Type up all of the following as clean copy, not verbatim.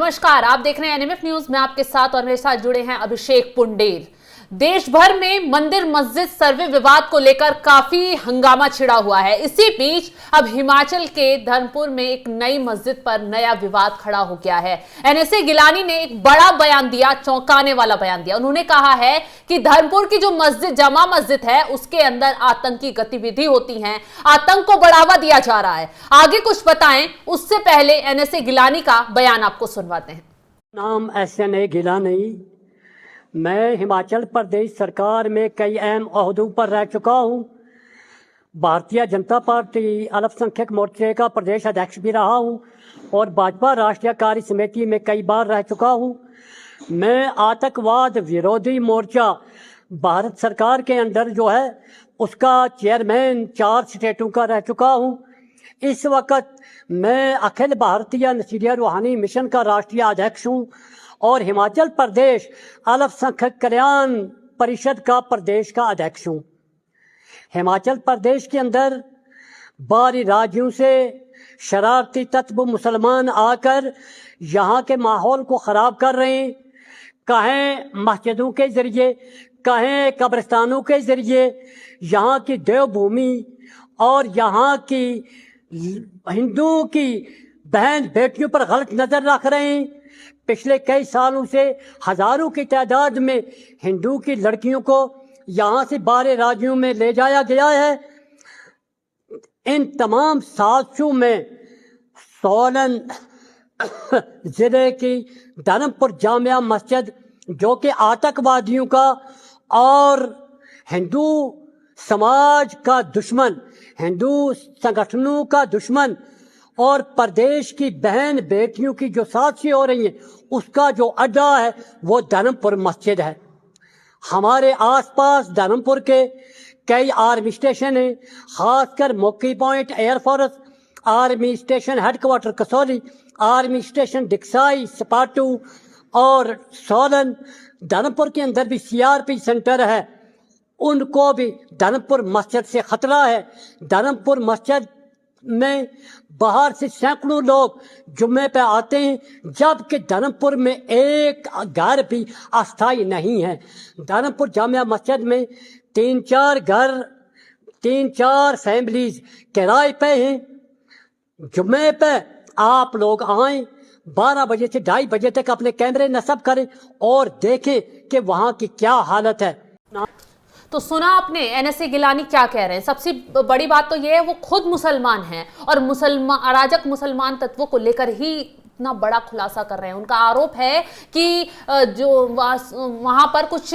नमस्कार, आप देख रहे हैं एनएमएफ न्यूज में आपके साथ और मेरे साथ जुड़े हैं अभिषेक पुंडेर। देश भर में मंदिर मस्जिद सर्वे विवाद को लेकर काफी हंगामा छिड़ा हुआ है। इसी बीच अब हिमाचल के धर्मपुर में एक नई मस्जिद पर नया विवाद खड़ा हो गया है। एनएसए गिलानी ने एक बड़ा बयान दिया, चौंकाने वाला बयान दिया। उन्होंने कहा है कि धर्मपुर की जो मस्जिद जमा मस्जिद है उसके अंदर आतंकी गतिविधि होती है, आतंक को बढ़ावा दिया जा रहा है। आगे कुछ बताएं उससे पहले एनएसए गिलानी का बयान आपको सुनवाते हैं। नाम एसएनए गिलानी। मैं हिमाचल प्रदेश सरकार में कई अहम ओहदों पर रह चुका हूँ। भारतीय जनता पार्टी अल्पसंख्यक मोर्चे का प्रदेश अध्यक्ष भी रहा हूँ और भाजपा राष्ट्रीय कार्य समिति में कई बार रह चुका हूँ। मैं आतंकवाद विरोधी मोर्चा भारत सरकार के अंदर जो है उसका चेयरमैन 4 स्टेटों का रह चुका हूँ। इस वक्त मैं अखिल भारतीय नसीहत रूहानी मिशन का राष्ट्रीय अध्यक्ष हूँ और हिमाचल प्रदेश अल्पसंख्यक कल्याण परिषद का प्रदेश का अध्यक्ष हूँ। हिमाचल प्रदेश के अंदर बाहरी राज्यों से शरारती तत्व मुसलमान आकर यहाँ के माहौल को ख़राब कर रहे हैं। कहें मस्जिदों के ज़रिए, कहें कब्रिस्तानों के ज़रिए यहाँ की देवभूमि और यहाँ की हिंदुओं की बहन बेटियों पर गलत नज़र रख रहे हैं। पिछले कई सालों से हजारों की तादाद में हिंदू की लड़कियों को यहाँ से बाहर राज्यों में ले जाया गया है। इन तमाम साजिशों में सोलन जिले की धर्मपुर जामिया मस्जिद जो कि आतंकवादियों का और हिंदू समाज का दुश्मन, हिंदू संगठनों का दुश्मन और प्रदेश की बहन बेटियों की जो साजिशें हो रही हैं उसका जो अड्डा है वो धर्मपुर मस्जिद है। हमारे आसपास धर्मपुर के कई आर्मी स्टेशन हैं, खासकर मोकी point air force army station headquarter Kasauli, army station डिक्साई, सपाटू और सोलन। धर्मपुर के अंदर भी सीआरपी सेंटर है, उनको भी धर्मपुर मस्जिद से खतरा है। धर्मपुर मस्जिद में बाहर से सैकड़ों लोग जुम्मे पे आते हैं, जबकि धर्मपुर में एक घर भी अस्थायी नहीं है। धर्मपुर जामिया मस्जिद में 3-4 घर, 3-4 फैमिलीज किराए पे हैं। जुम्मे पे आप लोग आएं, 12 बजे से 2:30 बजे तक अपने कैमरे नस्ब करें और देखें कि वहाँ की क्या हालत है। तो सुना आपने एनएसए गिलानी क्या कह रहे हैं। सबसे बड़ी बात तो ये है वो खुद मुसलमान हैं और अराजक मुसलमान तत्वों को लेकर ही इतना बड़ा खुलासा कर रहे हैं। उनका आरोप है कि जो वहां पर कुछ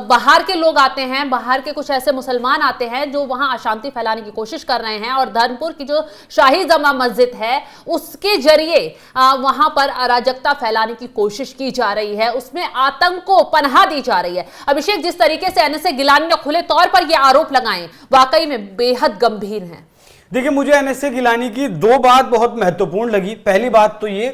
बाहर के लोग आते हैं, बाहर के कुछ ऐसे मुसलमान आते हैं जो वहां अशांति फैलाने की कोशिश कर रहे हैं और धर्मपुर की जो शाही जमा मस्जिद है उसके जरिए वहां पर अराजकता फैलाने की कोशिश की जा रही है, उसमें आतंक को पनाह दी जा रही है। अभिषेक, जिस तरीके से एनएसए गिलानी ने खुले तौर पर यह आरोप लगाए वाकई में बेहद गंभीर हैं। देखिए, मुझे एनएसए गिलानी की 2 बात बहुत महत्वपूर्ण लगी। पहली बात तो ये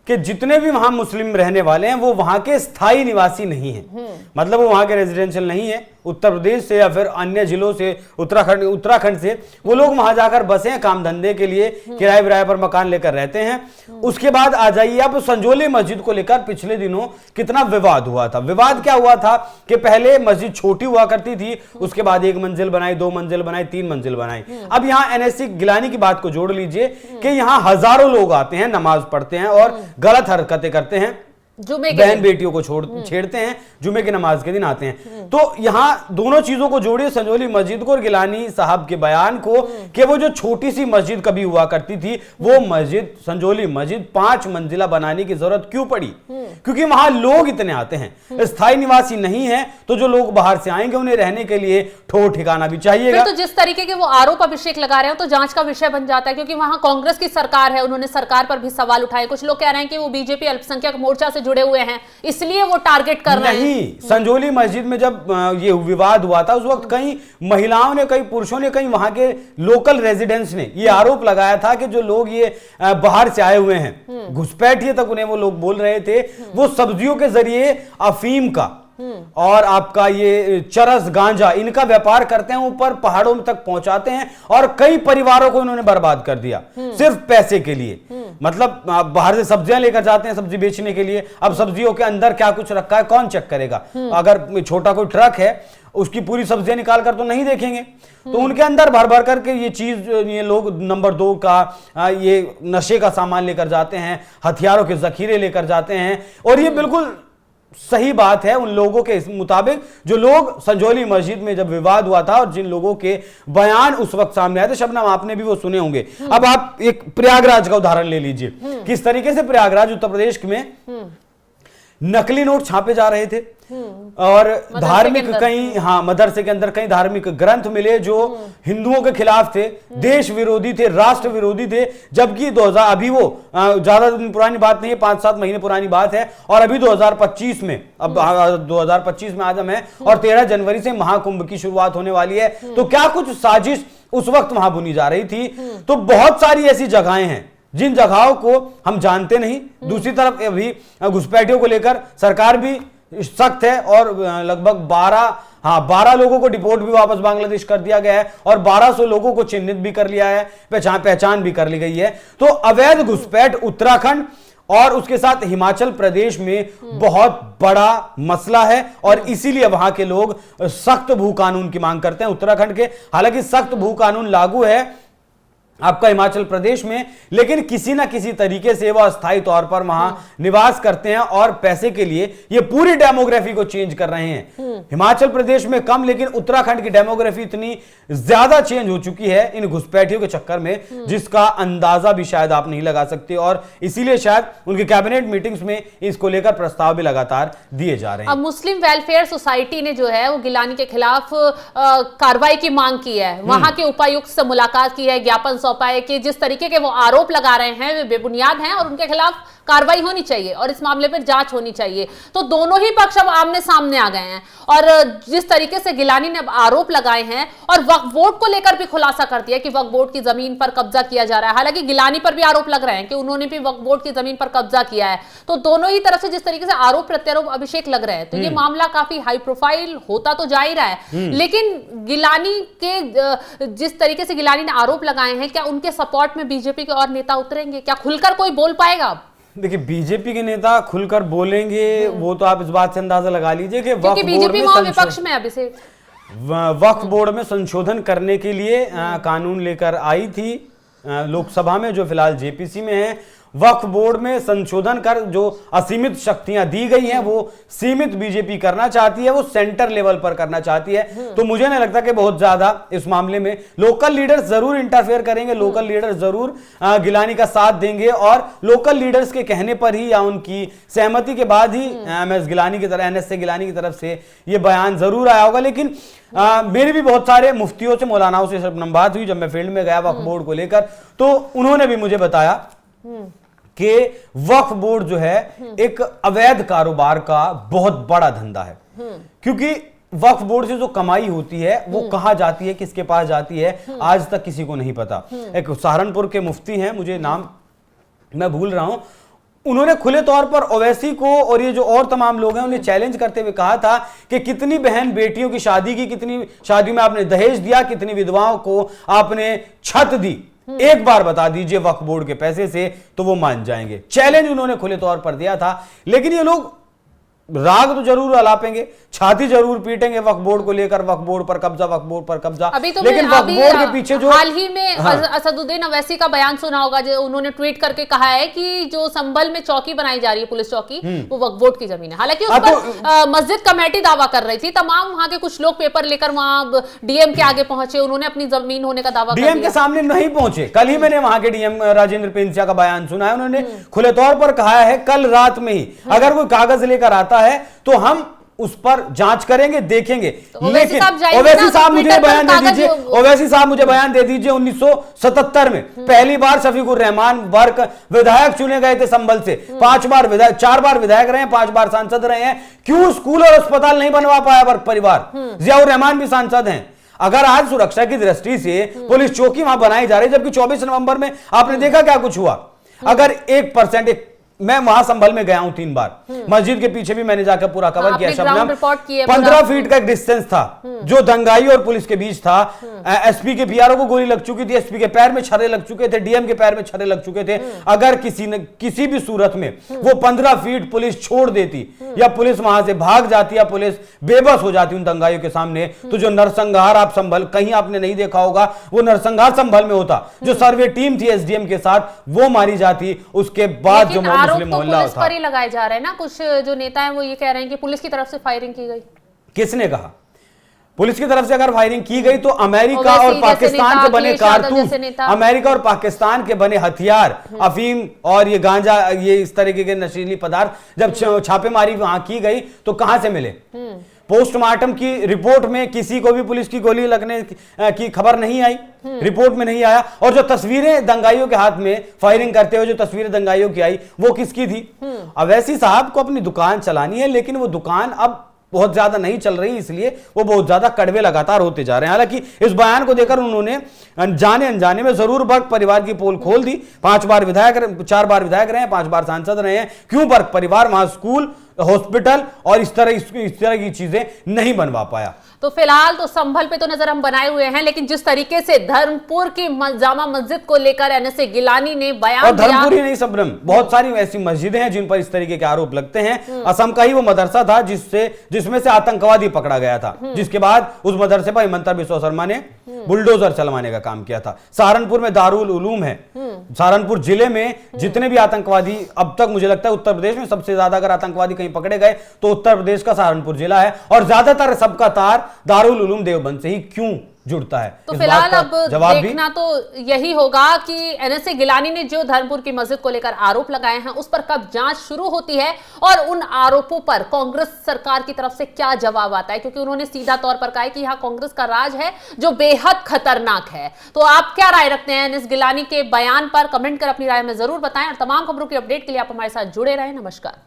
कि जितने भी वहां मुस्लिम रहने वाले हैं वो वहां के स्थायी निवासी नहीं हैं, मतलब वो वहां के रेजिडेंशियल नहीं है। उत्तर प्रदेश से या फिर अन्य जिलों से, उत्तराखंड से वो लोग वहां जाकर बसे हैं, काम धंधे के लिए किराए विराए पर मकान लेकर रहते हैं। उसके बाद आ जाइए आप संजोली मस्जिद को लेकर पिछले दिनों कितना विवाद हुआ था। विवाद क्या हुआ था कि पहले मस्जिद छोटी हुआ करती थी, उसके बाद 1 मंजिल बनाई, 2 मंजिल बनाई, 3 मंजिल बनाई। अब यहाँ एनएसए गिलानी की बात को जोड़ लीजिए कि यहाँ हजारों लोग आते हैं, नमाज पढ़ते हैं और गलत हरकतें करते हैं, बहन बेटियों को छेड़ते हैं, जुमे की नमाज के दिन आते हैं। तो यहाँ दोनों चीजों को जोड़िए, संजोली मस्जिद को और गिलानी साहब के बयान को, कि वो जो छोटी सी मस्जिद कभी हुआ करती थी वो मस्जिद, संजोली मस्जिद 5 मंजिला बनाने की जरूरत क्यों पड़ी? क्योंकि वहां लोग इतने आते हैं, स्थायी निवासी नहीं है, तो जो लोग बाहर से आएंगे उन्हें रहने के लिए ठोर ठिकाना भी चाहिएगा। तो जिस तरीके के वो आरोप अभिषेक लगा रहे हैं तो जांच का विषय बन जाता है, क्योंकि वहां कांग्रेस की सरकार है, उन्होंने सरकार पर भी सवाल उठाए। कुछ लोग कह रहे हैं कि वो बीजेपी अल्पसंख्यक मोर्चा से जुड़े हुए हैं इसलिए वो टारगेट कर रहे हैं। नहीं, संजोली मस्जिद में जब ये विवाद हुआ था उस वक्त कई महिलाओं ने, कई पुरुषों ने, कई वहां के लोकल रेजिडेंट्स ने ये आरोप लगाया था कि जो लोग ये बाहर से आए हुए हैं, घुसपैठिए तक उन्हें वो लोग बोल रहे थे, वो सब्जियों के जरिए अफीम का और आपका ये चरस गांजा, इनका व्यापार करते हैं, ऊपर पहाड़ों तक पहुंचाते हैं और कई परिवारों को इन्होंने बर्बाद कर दिया सिर्फ पैसे के लिए। मतलब बाहर से सब्जियां लेकर जाते हैं सब्जी बेचने के लिए, अब सब्जियों के अंदर क्या कुछ रखा है कौन चेक करेगा? अगर छोटा कोई ट्रक है उसकी पूरी सब्जियां निकाल कर तो नहीं देखेंगे, तो उनके अंदर भर भर करके ये चीज, ये लोग नंबर 2 का ये नशे का सामान लेकर जाते हैं, हथियारों के जखीरे लेकर जाते हैं। और ये बिल्कुल सही बात है उन लोगों के मुताबिक जो लोग संजौली मस्जिद में जब विवाद हुआ था और जिन लोगों के बयान उस वक्त सामने आए थे, शबनम आपने भी वो सुने होंगे। अब आप एक प्रयागराज का उदाहरण ले लीजिए, किस तरीके से प्रयागराज उत्तर प्रदेश में नकली नोट छापे जा रहे थे और धार्मिक कई, मदरसे के अंदर कई धार्मिक ग्रंथ मिले जो हिंदुओं के खिलाफ थे, देश विरोधी थे, राष्ट्र विरोधी थे। जबकि 2000, अभी वो ज्यादा दिन पुरानी बात नहीं है, 5-7 महीने पुरानी बात है, और अभी 2025 में, अब 2025 में आज हम हैं और 13 जनवरी से महाकुंभ की शुरुआत होने वाली है। तो क्या कुछ साजिश उस वक्त वहां बुनी जा रही थी? तो बहुत सारी ऐसी जगहें हैं जिन जगहों को हम जानते नहीं। दूसरी तरफ अभी घुसपैठियों को लेकर सरकार भी सख्त है और लगभग 12 लोगों को डिपोर्ट भी वापस बांग्लादेश कर दिया गया है और 1200 लोगों को चिन्हित भी कर लिया है, पहचान भी कर ली गई है। तो अवैध घुसपैठ उत्तराखंड और उसके साथ हिमाचल प्रदेश में बहुत बड़ा मसला है और इसीलिए वहां के लोग सख्त भू कानून की मांग करते हैं। उत्तराखंड के हालांकि सख्त भू कानून लागू है आपका हिमाचल प्रदेश में, लेकिन किसी ना किसी तरीके से वह अस्थायी तौर पर वहां निवास करते हैं और पैसे के लिए ये पूरी डेमोग्राफी को चेंज कर रहे हैं। हिमाचल प्रदेश में कम, लेकिन उत्तराखंड की डेमोग्राफी इतनी ज्यादा चेंज हो चुकी है इन घुसपैठियों के चक्कर में जिसका अंदाजा भी शायद आप नहीं लगा सकते, और इसीलिए शायद उनकी कैबिनेट मीटिंग्स में इसको लेकर प्रस्ताव भी लगातार दिए जा रहे हैं। अब मुस्लिम वेलफेयर सोसाइटी ने जो है वो गिलानी के खिलाफ कार्रवाई की मांग की है, वहां के उपायुक्त से मुलाकात की है, ज्ञापन सौंपा है कि जिस तरीके के वो आरोप लगा रहे हैं वे बेबुनियाद हैं और उनके खिलाफ कार्रवाई होनी चाहिए और इस मामले पर जांच होनी चाहिए। तो दोनों ही पक्ष अब आमने सामने आ गए हैं और जिस तरीके से गिलानी ने अब आरोप लगाए हैं और वक्फ बोर्ड को लेकर भी खुलासा कर दिया कि वक्फ बोर्ड की जमीन पर कब्जा किया जा रहा है। हालांकि गिलानी पर भी आरोप लग रहे हैं कि उन्होंने भी वक्फ बोर्ड की जमीन पर कब्जा किया है। तो दोनों ही तरफ से जिस तरीके से आरोप प्रत्यारोप अभिषेक लग रहे हैं, तो ये मामला काफी हाई प्रोफाइल होता तो जा ही रहा है। लेकिन गिलानी के जिस तरीके से गिलानी ने आरोप लगाए हैं, क्या उनके सपोर्ट में बीजेपी के और नेता उतरेंगे? क्या खुलकर कोई बोल पाएगा? देखिए, बीजेपी के नेता खुलकर बोलेंगे वो तो आप इस बात से अंदाजा लगा लीजिए कि वक्फ बोर्ड में संशोधन करने के लिए कानून लेकर आई थी लोकसभा में, जो फिलहाल जेपीसी में है। वक्फ बोर्ड में संशोधन कर जो असीमित शक्तियां दी गई हैं वो सीमित बीजेपी करना चाहती है, वो सेंटर लेवल पर करना चाहती है। तो मुझे नहीं लगता कि बहुत ज्यादा इस मामले में लोकल लीडर्स जरूर इंटरफेयर करेंगे, लोकल लीडर्स जरूर गिलानी का साथ देंगे और लोकल लीडर्स के कहने पर ही या उनकी सहमति के बाद ही एमएस गिलानी की तरफ, एनएस गिलानी की तरफ से ये बयान जरूर आया होगा। लेकिन मेरी भी बहुत सारे मुफ्तियों से, मौलानाओं से बात हुई जब मैं फील्ड में गया वक्फ बोर्ड को लेकर, तो उन्होंने भी मुझे बताया कि वक्फ बोर्ड जो है एक अवैध कारोबार का बहुत बड़ा धंधा है, क्योंकि वक्फ बोर्ड से जो कमाई होती है वो कहां जाती है, किसके पास जाती है, आज तक किसी को नहीं पता। एक सहारनपुर के मुफ्ती हैं, मुझे नाम मैं भूल रहा हूं, उन्होंने खुले तौर पर ओवैसी को और ये जो और तमाम लोग हैं उन्हें चैलेंज करते हुए कहा था कि कितनी बहन बेटियों की शादी की, कितनी शादियों में आपने दहेज दिया, कितनी विधवाओं को आपने छत दी, एक बार बता दीजिए वक्फ बोर्ड के पैसे से, तो वो मान जाएंगे। चैलेंज उन्होंने खुले तौर पर दिया था। लेकिन ये लोग राग तो जरूर अलापेंगे, छाती जरूर पीटेंगे वक्फ बोर्ड को लेकर, वक्फ बोर्ड पर कब्जा, वक्फ बोर्ड पर कब्जा। लेकिन वक्फ बोर्ड के पीछे जो हाल ही में असदुद्दीन अवैसी का बयान सुना होगा, जो उन्होंने ट्वीट करके कहा है कि जो संभल में चौकी बनाई जा रही है, पुलिस चौकी, वो वक्फ बोर्ड की जमीन है। हालांकि उस पर मस्जिद कमेटी दावा कर रही थी, तमाम वहां के कुछ लोग पेपर लेकर वहां डीएम के आगे पहुंचे, उन्होंने अपनी जमीन होने का दावा, डीएम के सामने नहीं पहुंचे। कल ही मैंने वहां के डीएम राजेंद्र पेंसिया का बयान सुना है, उन्होंने खुले तौर पर कहा है कल रात में ही अगर कोई कागज लेकर आता है तो हम उस पर जांच करेंगे, देखेंगे। लेकिन ओवैसी साहब मुझे बयान दे दीजिए, ओवैसी साहब मुझे बयान दे दीजिए 1977 में पहली बार शफीकुर रहमान वर्क विधायक चुने गए थे संभल से, 4 बार विधायक रहे हैं, 5 बार सांसद रहे हैं। क्यों स्कूल और अस्पताल नहीं बनवा पाया वर्क परिवार? जियाउर रहमान भी सांसद हैं। अगर आज सुरक्षा की दृष्टि से पुलिस चौकी वहां बनाई जा रही है, जबकि 24 नवंबर में आपने देखा क्या कुछ हुआ। अगर 1% मैं वहां संभल में गया हूं 3 बार, मस्जिद के पीछे भी मैंने जाकर पूरा कवर किया। शबनम, 15 फीट का एक डिस्टेंस था जो दंगाई और पुलिस के बीच था। एसपी के पीआरओ को गोली लग चुकी थी, एसपी के पैर में छर्रे लग चुके थे, डीएम के पैर में छर्रे लग चुके थे। अगर किसी भी सूरत में वो 15 फीट पुलिस छोड़ देती या पुलिस वहां से भाग जाती या पुलिस बेबस हो जाती उन दंगाइयों के सामने, तो जो नरसंहार आप संभल कहीं आपने नहीं देखा होगा, वो नरसंहार संभल में होता। जो सर्वे टीम थी एसडीएम के साथ वो मारी जाती, उसके बाद जो मुस्लिम मोहल्ला पुलिस पर ही लगाए जा रहे हैं ना। कुछ जो नेता हैं वो ये कह रहे हैं कि पुलिस की तरफ से फायरिंग की गई। किसने कहा? पुलिस की तरफ से अगर फायरिंग की गई तो अमेरिका और पाकिस्तान के बने कारतूस, अमेरिका और पाकिस्तान के बने हथियार, अफीम और ये गांजा, ये इस तरीके के नशीली पदार्थ जब छापेमारी वहां की गई तो कहां से मिले? पोस्टमार्टम की रिपोर्ट में किसी को भी पुलिस की गोली लगने की खबर नहीं आई, रिपोर्ट में नहीं आया। और जो तस्वीरें दंगाइयों के हाथ में फायरिंग करते हुए जो तस्वीरें दंगाइयों की आई वो किसकी थी? अवैसी साहब को अपनी दुकान चलानी है, लेकिन वो दुकान अब बहुत ज्यादा नहीं चल रही, इसलिए वो बहुत ज्यादा कड़वे लगातार होते जा रहे हैं। हालांकि इस बयान को देकर उन्होंने जाने अनजाने में जरूर वर्ग परिवार की पोल खोल दी। 4 बार विधायक रहे हैं, 5 बार सांसद रहे हैं। क्यों वर्ग परिवार वहां स्कूल, हॉस्पिटल और इस तरह की चीजें नहीं बनवा पाया? तो फिलहाल तो संभल पे तो नजर हम बनाए हुए हैं, लेकिन जिस तरीके से धर्मपुर की जामा मस्जिद को लेकर एनएसए गिलानी ने बयान और धर्मपुर ही नहीं सबरम, बहुत सारी ऐसी मस्जिदें हैं जिन पर इस तरीके के आरोप लगते हैं। असम का ही वो मदरसा था जिसमें से आतंकवादी पकड़ा गया था, जिसके बाद उस मदरसे पर हिमंता बिस्वा शर्मा ने बुलडोजर चलवाने का काम किया था। सहारनपुर में दारुल उलूम है। सहारनपुर जिले में जितने भी आतंकवादी अब तक, मुझे लगता है उत्तर प्रदेश में सबसे ज्यादा अगर आतंकवादी कहीं पकड़े गए तो उत्तर प्रदेश का सहारनपुर जिला है। और ज्यादातर सबका तार दारुल उलूम देवबंद से ही क्यों जुड़ता है? तो फिलहाल अब देखना तो यही होगा कि एनएसए गिलानी ने जो धर्मपुर की मस्जिद को लेकर आरोप लगाए हैं उस पर कब जांच शुरू होती है और उन आरोपों पर कांग्रेस सरकार की तरफ से क्या जवाब आता है, क्योंकि उन्होंने सीधा तौर पर कहा है कि यहां कांग्रेस का राज है जो बेहद खतरनाक है। तो आप क्या राय रखते हैं एनएस गिलानी के बयान पर? कमेंट कर अपनी राय में जरूर बताएं और तमाम खबरों की अपडेट के लिए आप हमारे साथ जुड़े रहें। नमस्कार।